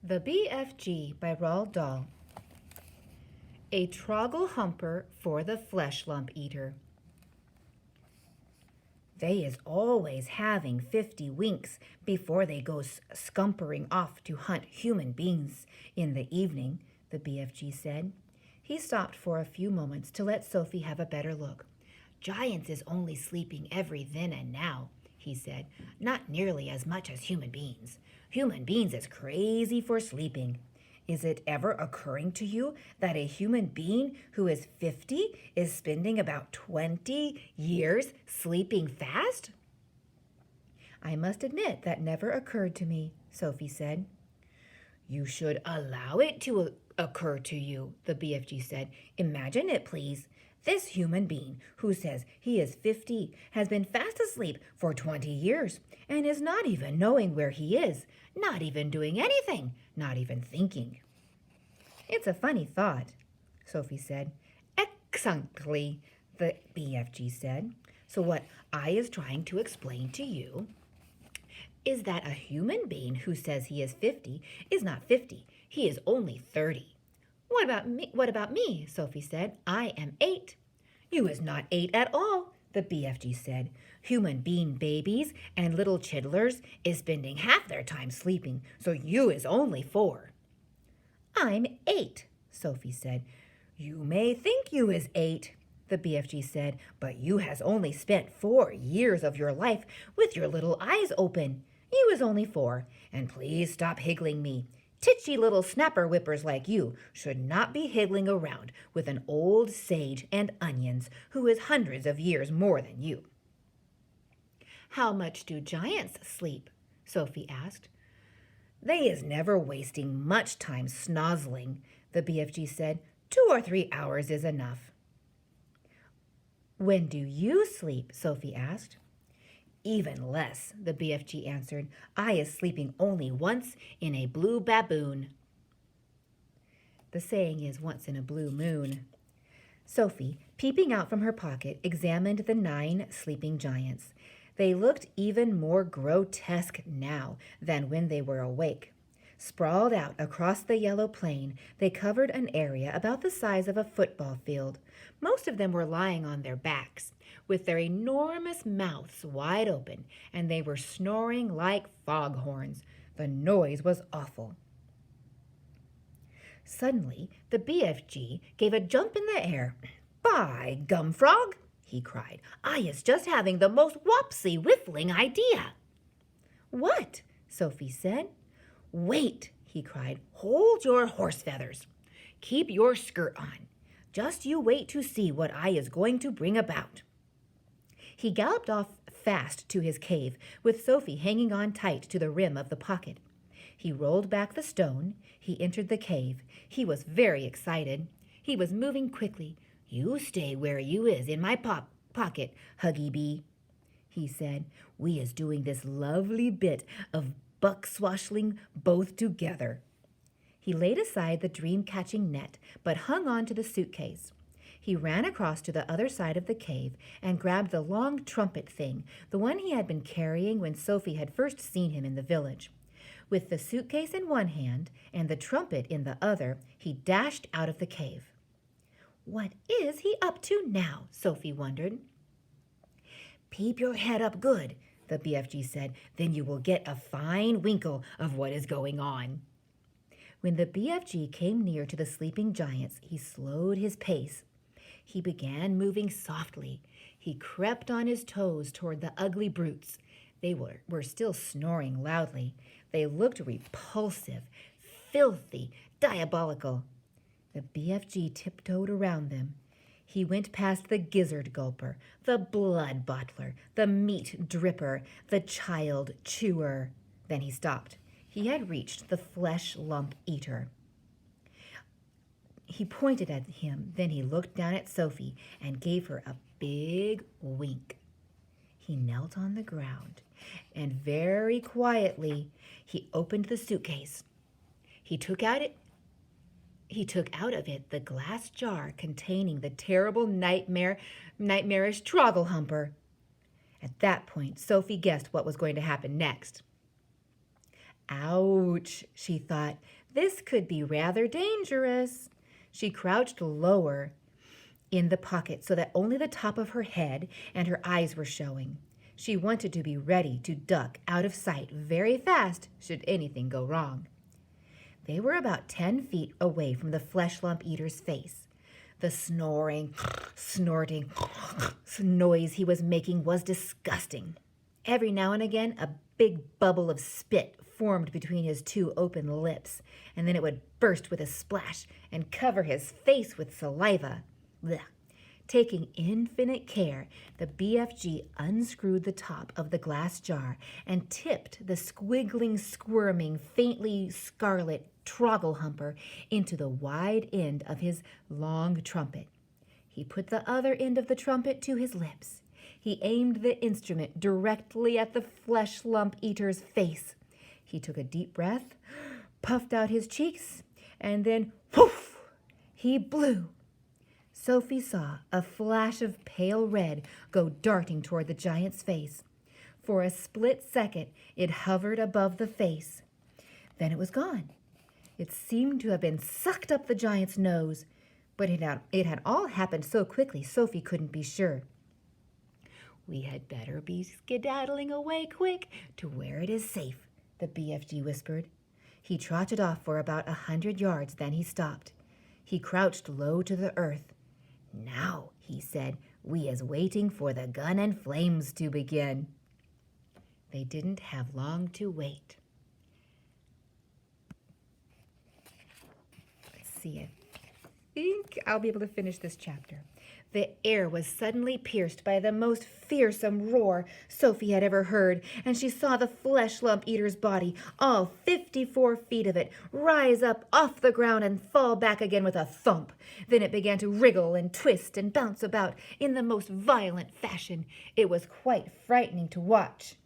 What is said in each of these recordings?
The BFG by Roald Dahl. A Trogglehumper for the Fleshlumpeater. They is always having 50 winks before they go scumpering off to hunt human beings in the evening, the BFG said. He stopped for a few moments to let Sophie have a better look. Giants is only sleeping every then and now, he said, not nearly as much as human beings. Human beings is crazy for sleeping. Is it ever occurring to you that a human being who is 50 is spending about 20 years sleeping fast? I must admit that never occurred to me, Sophie said. You should allow it to occur to you, the BFG said. Imagine it, please. This human being who says he is 50 has been fast asleep for 20 years and is not even knowing where he is, not even doing anything, not even thinking. It's a funny thought, Sophie said. Exactly, the BFG said. So what I is trying to explain to you is that a human being who says he is 50 is not 50. He is only 30. What about me? Sophie said. I am 8. You is not 8 at all, the BFG said. Human being babies and little chidlers is spending half their time sleeping, so you is only 4. I'm 8, Sophie said. You may think you is 8, the BFG said, but you has only spent 4 years of your life with your little eyes open. You is only 4, and please stop higgling me. Titchy little snapper whippers like you should not be higgling around with an old sage and onions who is hundreds of years more than you. How much do giants sleep? Sophie asked. They is never wasting much time snozzling, the BFG said. 2 or 3 hours is enough. When do you sleep? Sophie asked. Even less, the BFG answered. I is sleeping only once in a blue baboon. The saying is once in a blue moon. Sophie, peeping out from her pocket, examined the 9 sleeping giants. They looked even more grotesque now than when they were awake. Sprawled out across the yellow plain, they covered an area about the size of a football field. Most of them were lying on their backs, with their enormous mouths wide open, and they were snoring like foghorns. The noise was awful. Suddenly, the BFG gave a jump in the air. By gum frog, he cried, I is just having the most wopsy whiffling idea. What? Sophie said. Wait, he cried. Hold your horse feathers. Keep your skirt on. Just you wait to see what I is going to bring about. He galloped off fast to his cave, with Sophie hanging on tight to the rim of the pocket. He rolled back the stone. He entered the cave. He was very excited. He was moving quickly. You stay where you is in my pocket, Huggy Bee, he said. We is doing this lovely bit of buck-swashling both together. He laid aside the dream-catching net, but hung on to the suitcase. He ran across to the other side of the cave and grabbed the long trumpet thing, the one he had been carrying when Sophie had first seen him in the village. With the suitcase in one hand and the trumpet in the other, he dashed out of the cave. What is he up to now? Sophie wondered. Keep your head up good, the BFG said. Then you will get a fine winkle of what is going on. When the BFG came near to the sleeping giants, he slowed his pace. He began moving softly. He crept on his toes toward the ugly brutes. They were still snoring loudly. They looked repulsive, filthy, diabolical. The BFG tiptoed around them. He went past the gizzard gulper, the blood bottler, the meat dripper, the child chewer. Then he stopped. He had reached the Fleshlumpeater. He pointed at him, then he looked down at Sophie and gave her a big wink. He knelt on the ground, and very quietly he opened the suitcase. He took out of it the glass jar containing the terrible nightmarish Trogglehumper. At that point, Sophie guessed what was going to happen next. Ouch, she thought. This could be rather dangerous. She crouched lower in the pocket so that only the top of her head and her eyes were showing. She wanted to be ready to duck out of sight very fast should anything go wrong. They were about 10 feet away from the Fleshlumpeater's face. The snoring, snorting noise he was making was disgusting. Every now and again, a big bubble of spit formed between his two open lips, and then it would burst with a splash and cover his face with saliva. Blech. Taking infinite care, the BFG unscrewed the top of the glass jar and tipped the squiggling, squirming, faintly scarlet Trogglehumper into the wide end of his long trumpet. He put the other end of the trumpet to his lips. He aimed the instrument directly at the Fleshlumpeater's face. He took a deep breath, puffed out his cheeks, and then, whoof, he blew. Sophie saw a flash of pale red go darting toward the giant's face. For a split second, it hovered above the face. Then it was gone. It seemed to have been sucked up the giant's nose, but it had all happened so quickly Sophie couldn't be sure. "We had better be skedaddling away quick to where it is safe," the BFG whispered. He trotted off for about 100 yards, then he stopped. He crouched low to the earth. "Now," he said, "we is waiting for the gun and flames to begin." They didn't have long to wait. Let's see, I think I'll be able to finish this chapter. The air was suddenly pierced by the most fearsome roar Sophie had ever heard, and she saw the Fleshlumpeater's body, all 54 feet of it, rise up off the ground and fall back again with a thump. Then it began to wriggle and twist and bounce about in the most violent fashion. It was quite frightening to watch.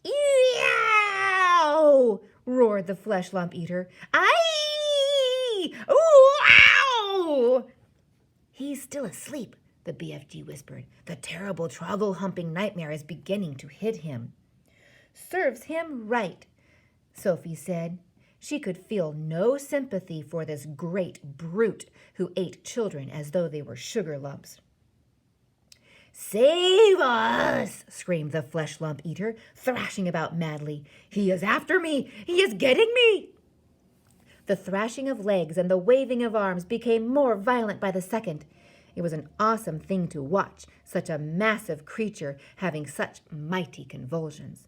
"Eow!" roared the Fleshlumpeater. "Aye! Ooh! Ow!" "He's still asleep," the BFG whispered. "The terrible Troggle-humping nightmare is beginning to hit him." "Serves him right," Sophie said. She could feel no sympathy for this great brute who ate children as though they were sugar lumps. "Save us!" screamed the Fleshlumpeater, thrashing about madly. "He is after me! He is getting me!" The thrashing of legs and the waving of arms became more violent by the second. It was an awesome thing to watch, such a massive creature having such mighty convulsions.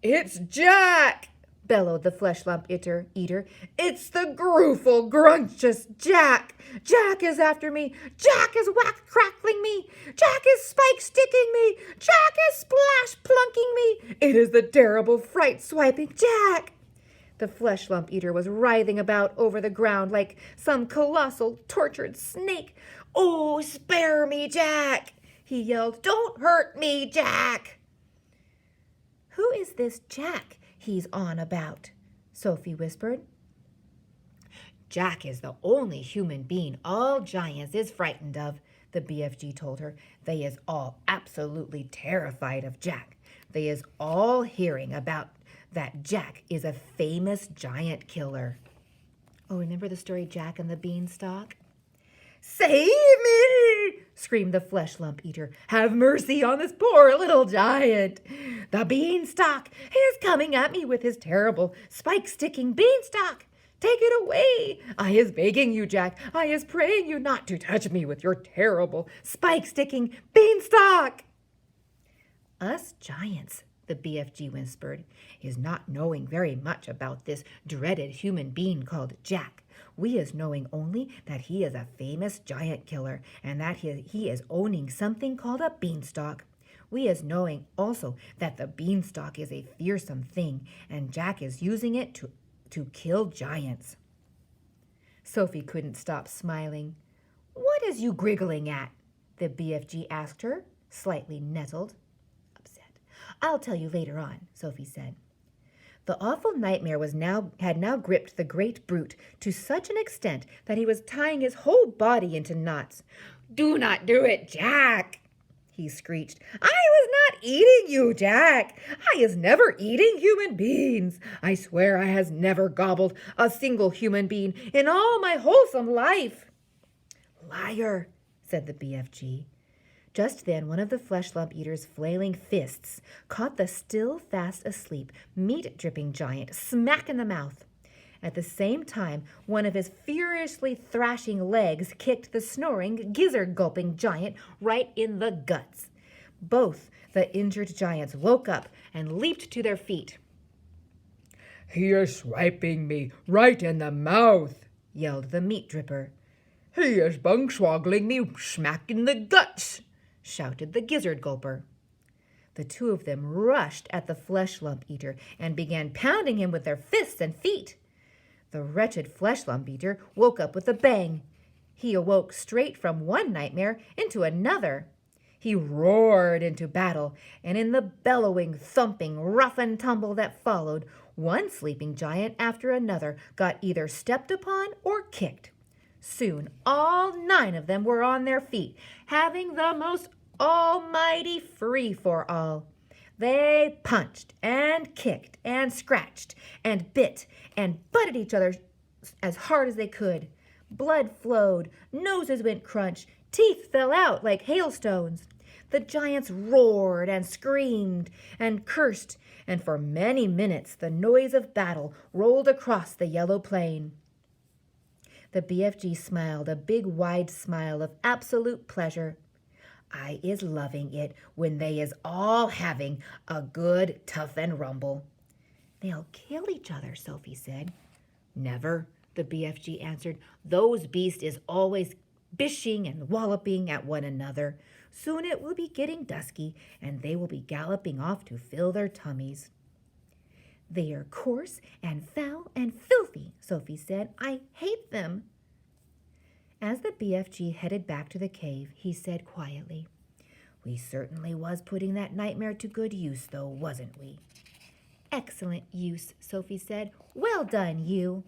"It's Jack!" bellowed the Fleshlumpeater. "It's the grewful, gruntious Jack! Jack is after me! Jack is whack-crackling me! Jack is spike-sticking me! Jack is splash-plunking me! It is the terrible, fright-swiping Jack!" The Fleshlumpeater was writhing about over the ground like some colossal, tortured snake. "Oh, spare me, Jack!" he yelled. "Don't hurt me, Jack!" "Who is this Jack he's on about?" Sophie whispered. "Jack is the only human being all giants is frightened of," the BFG told her. "They is all absolutely terrified of Jack. They is all hearing about that Jack is a famous giant killer." Oh, remember the story Jack and the Beanstalk? "Save me!" screamed the Fleshlumpeater. "Have mercy on this poor little giant. The Beanstalk is coming at me with his terrible spike-sticking beanstalk. Take it away. I is begging you, Jack. I is praying you not to touch me with your terrible spike-sticking beanstalk." "Us giants," the BFG whispered, "is not knowing very much about this dreaded human being called Jack. We is knowing only that he is a famous giant killer and that he is owning something called a beanstalk. We is knowing also that the beanstalk is a fearsome thing and Jack is using it to kill giants." Sophie couldn't stop smiling. "What is you griggling at?" the BFG asked her, slightly nettled. "I'll tell you later on," Sophie said. The awful nightmare had now gripped the great brute to such an extent that he was tying his whole body into knots. "Do not do it, Jack!" he screeched. "I was not eating you, Jack. I is never eating human beings. I swear I has never gobbled a single human being in all my wholesome life." "Liar," said the BFG. Just then one of the Fleshlumpeater's flailing fists caught the still fast asleep, meat-dripping giant smack in the mouth. At the same time, one of his furiously thrashing legs kicked the snoring, gizzard-gulping giant right in the guts. Both the injured giants woke up and leaped to their feet. "He is swiping me right in the mouth," yelled the meat-dripper. "He is bung-swaggling me smack in the guts," shouted the gizzard-gulper. The two of them rushed at the Fleshlumpeater and began pounding him with their fists and feet. The wretched Fleshlumpeater woke up with a bang. He awoke straight from one nightmare into another. He roared into battle, and in the bellowing, thumping, rough and tumble that followed, one sleeping giant after another got either stepped upon or kicked. Soon all 9 of them were on their feet, having the most almighty free-for-all. They punched and kicked and scratched and bit and butted each other as hard as they could. Blood flowed, noses went crunch, teeth fell out like hailstones. The giants roared and screamed and cursed, and for many minutes the noise of battle rolled across the yellow plain. The BFG smiled a big wide smile of absolute pleasure. "I is loving it when they is all having a good tough-and rumble." "They'll kill each other," Sophie said. "Never," the BFG answered. "Those beasts is always bishing and walloping at one another. Soon it will be getting dusky, and they will be galloping off to fill their tummies." "They are coarse and foul and filthy," Sophie said. "I hate them." As the BFG headed back to the cave, he said quietly, "We certainly was putting that nightmare to good use, though, wasn't we?" "Excellent use," Sophie said. "Well done, you."